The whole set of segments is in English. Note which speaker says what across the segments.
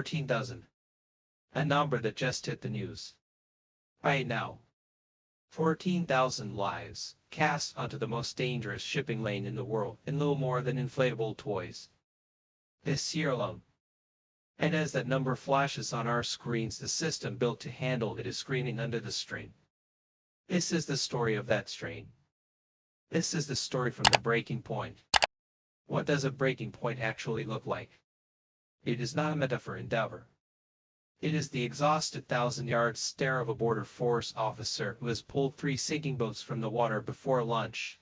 Speaker 1: 14,000. A number that just hit the news. Right now. 14,000 lives, cast onto the most dangerous shipping lane in the world in little more than inflatable toys. This year alone. And as that number flashes on our screens, the system built to handle it is screaming under the strain. This is the story of that strain. This is the story from the breaking point. What does a breaking point actually look like? It is not a metaphor endeavor. It is the exhausted 1,000-yard stare of a border force officer who has pulled 3 sinking boats from the water before lunch.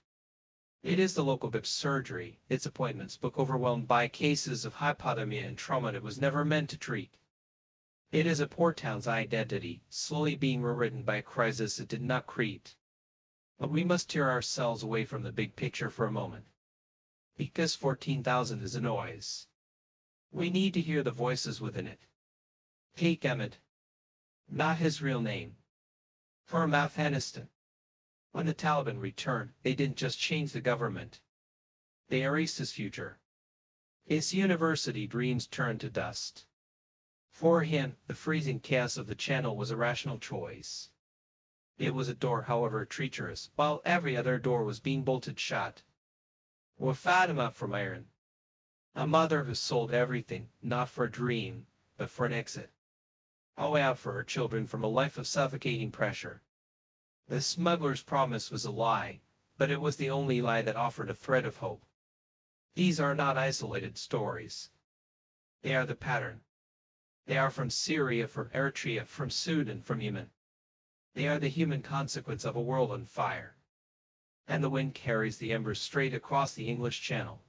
Speaker 1: It is the local BIP's surgery, its appointments book overwhelmed by cases of hypothermia and trauma it was never meant to treat. It is a poor town's identity, slowly being rewritten by a crisis it did not create. But we must tear ourselves away from the big picture for a moment. Because 14,000 is a noise. We need to hear the voices within it. Take Emmett. Not his real name. From Afghanistan. When the Taliban returned, they didn't just change the government. They erased his future. His university dreams turned to dust. For him, the freezing chaos of the channel was a rational choice. It was a door, however treacherous, while every other door was being bolted shut. Or Fatima from Iran. A mother who sold everything, not for a dream, but for an exit. A way out for her children from a life of suffocating pressure. The smuggler's promise was a lie, but it was the only lie that offered a thread of hope. These are not isolated stories. They are the pattern. They are from Syria, from Eritrea, from Sudan, from Yemen. They are the human consequence of a world on fire. And the wind carries the embers straight across the English Channel.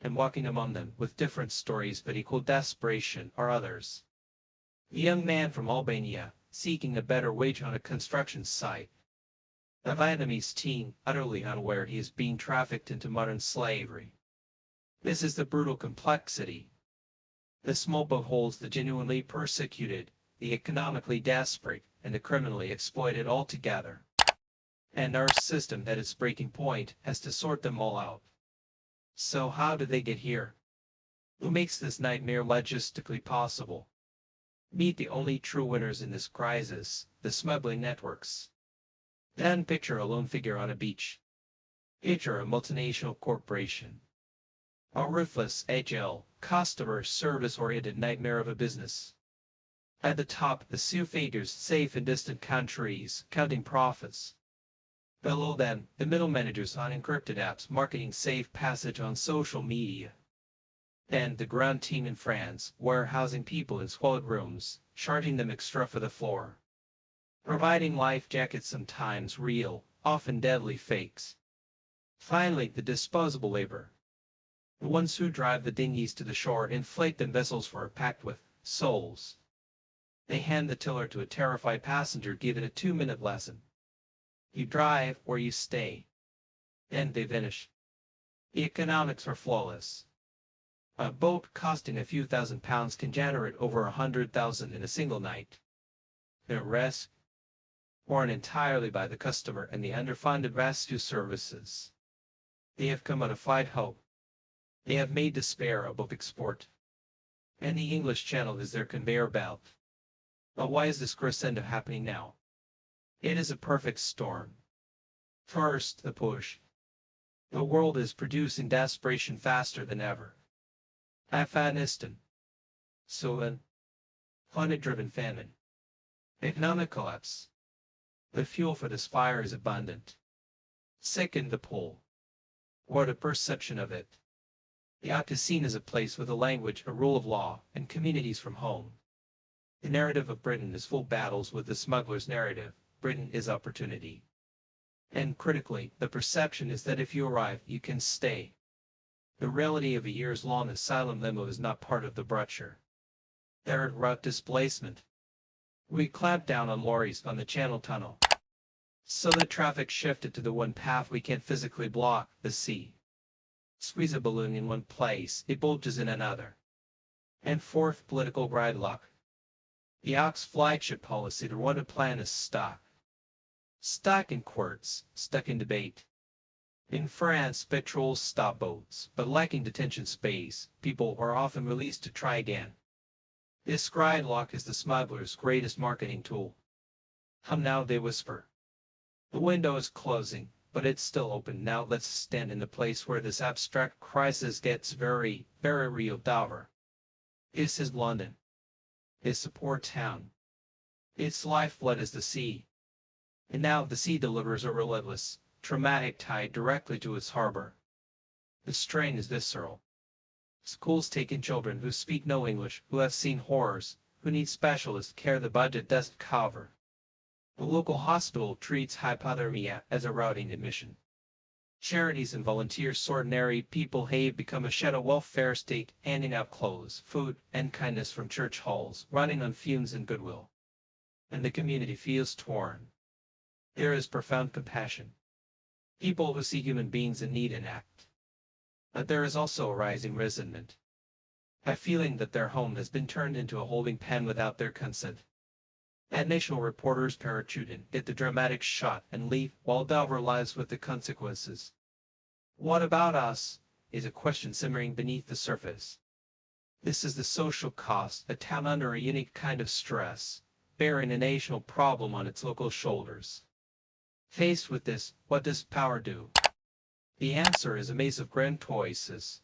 Speaker 1: And walking among them, with different stories but equal desperation, are others. A young man from Albania, seeking a better wage on a construction site. A Vietnamese teen, utterly unaware he is being trafficked into modern slavery. This is the brutal complexity. The small boat holds the genuinely persecuted, the economically desperate, and the criminally exploited all together. And our system, at its breaking point, has to sort them all out. So how did they get here? Who makes this nightmare logistically possible? Meet the only true winners in this crisis, the smuggling networks. Then picture a lone figure on a beach. Picture a multinational corporation. A ruthless, agile, customer service-oriented nightmare of a business. At the top, the Sioux figures safe in distant countries, counting profits. Below them, the middle managers on encrypted apps marketing safe passage on social media. Then the ground team in France, warehousing people in squalid rooms, charging them extra for the floor. Providing life jackets, sometimes real, often deadly fakes. Finally, the disposable labor. The ones who drive the dinghies to the shore, inflate them vessels for packed with souls. They hand the tiller to a terrified passenger given a 2-minute lesson. You drive or you stay. Then they vanish. The economics are flawless. A boat costing a few £1,000s can generate over 100,000 in a single night. The rest, borne entirely by the customer and the underfunded rescue services. They have commodified hope. They have made despair a book export. And the English Channel is their conveyor belt. But why is this crescendo happening now? It is a perfect storm. First, the push. The world is producing desperation faster than ever. Afghanistan. Sudan. Climate-driven famine. Economic collapse. The fuel for this fire is abundant. Second, the pull. Or the perception of it. The Iraq is seen as a place with a language, a rule of law, and communities from home. The narrative of Britain is full battles with the smuggler's narrative. Britain is opportunity. And critically, the perception is that if you arrive, you can stay. The reality of a years-long asylum limo is not part of the brochure. Third, route displacement. We clamped down on lorries on the Channel Tunnel. So the traffic shifted to the one path we can't physically block, the sea. Squeeze a balloon in one place, it bulges in another. And fourth, political gridlock. The Ox flagship policy, the Rwanda plan, is stuck. Stuck in courts, stuck in debate. In France, patrols stop boats, but lacking detention space, people are often released to try again. This gridlock is the smuggler's greatest marketing tool. Come now, they whisper. The window is closing, but it's still open. Now let's stand in the place where this abstract crisis gets very, very real. Dover. This is London. It's a poor town. Its lifeblood is the sea. And now the sea delivers a relentless, traumatic tide directly to its harbor. The strain is visceral. Schools take in children who speak no English, who have seen horrors, who need specialist care the budget doesn't cover. The local hospital treats hypothermia as a routine admission. Charities and volunteers, ordinary people have become a shadow welfare state, handing out clothes, food, and kindness from church halls, running on fumes and goodwill. And the community feels torn. There is profound compassion. People who see human beings in need and act. But there is also a rising resentment. A feeling that their home has been turned into a holding pen without their consent. And national reporters parachute in, get the dramatic shot, and leave, while Dover lives with the consequences. What about us? Is a question simmering beneath the surface. This is the social cost, a town under a unique kind of stress, bearing a national problem on its local shoulders. Faced with this, what does power do? The answer is a maze of grand choices.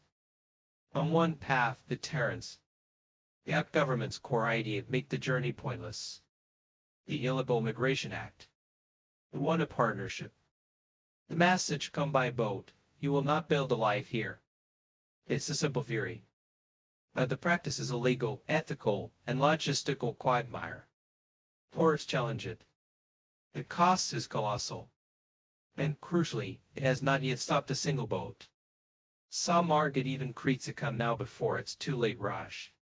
Speaker 1: On one path, deterrence. The government's core idea make the journey pointless. The Illegal Migration Act. The one a partnership. The message come by boat, you will not build a life here. It's a simple theory. But the practice is illegal, ethical, and logistical quagmire. Ports challenge it. The cost is colossal. And crucially, it has not yet stopped a single boat. Some argue it even creates to come now before it's too late rush.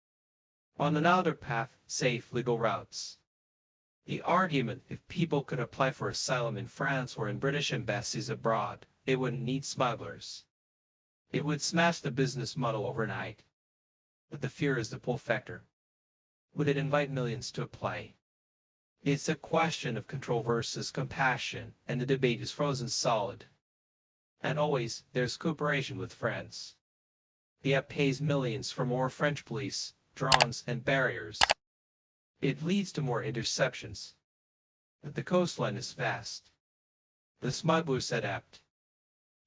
Speaker 1: On another path, safe legal routes. The argument, if people could apply for asylum in France or in British embassies abroad, they wouldn't need smugglers. It would smash the business model overnight. But the fear is the pull factor. Would it invite millions to apply? It's a question of control versus compassion, and the debate is frozen solid. And always, there's cooperation with France. The app pays millions for more French police, drones, and barriers. It leads to more interceptions. But the coastline is vast. The smugglers adapt.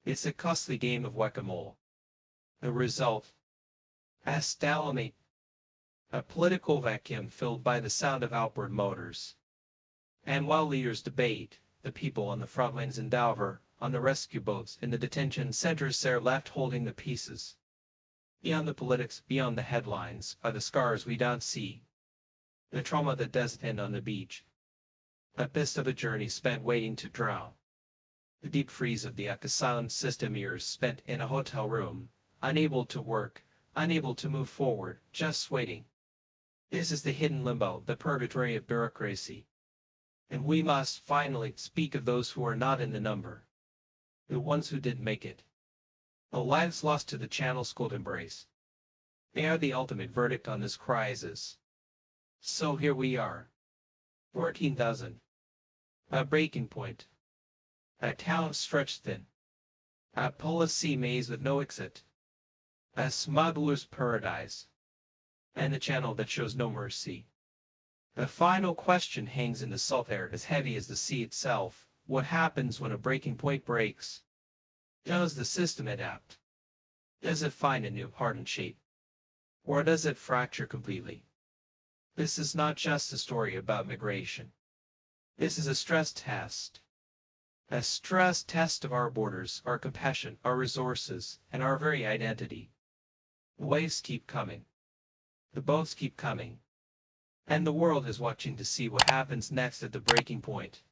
Speaker 1: It's a costly game of whack-a-mole. The result? A stalemate. A political vacuum filled by the sound of outboard motors. And while leaders debate, the people on the front lines in Dover, on the rescue boats, in the detention centers are left holding the pieces. Beyond the politics, beyond the headlines, are the scars we don't see. The trauma that doesn't end on the beach. A bit of a journey spent waiting to drown. The deep freeze of the asylum system, years spent in a hotel room, unable to work, unable to move forward, just waiting. This is the hidden limbo, the purgatory of bureaucracy. And we must finally speak of those who are not in the number. The ones who didn't make it. The lives lost to the Channel's cold embrace. They are the ultimate verdict on this crisis. So here we are. 14,000. A breaking point. A town stretched thin. A policy maze with no exit. A smuggler's paradise. And a channel that shows no mercy. The final question hangs in the salt air, as heavy as the sea itself. What happens when a breaking point breaks? Does the system adapt? Does it find a new hardened shape? Or does it fracture completely? This is not just a story about migration. This is a stress test. A stress test of our borders, our compassion, our resources, and our very identity. The waves keep coming. The boats keep coming. And the world is watching to see what happens next at the breaking point.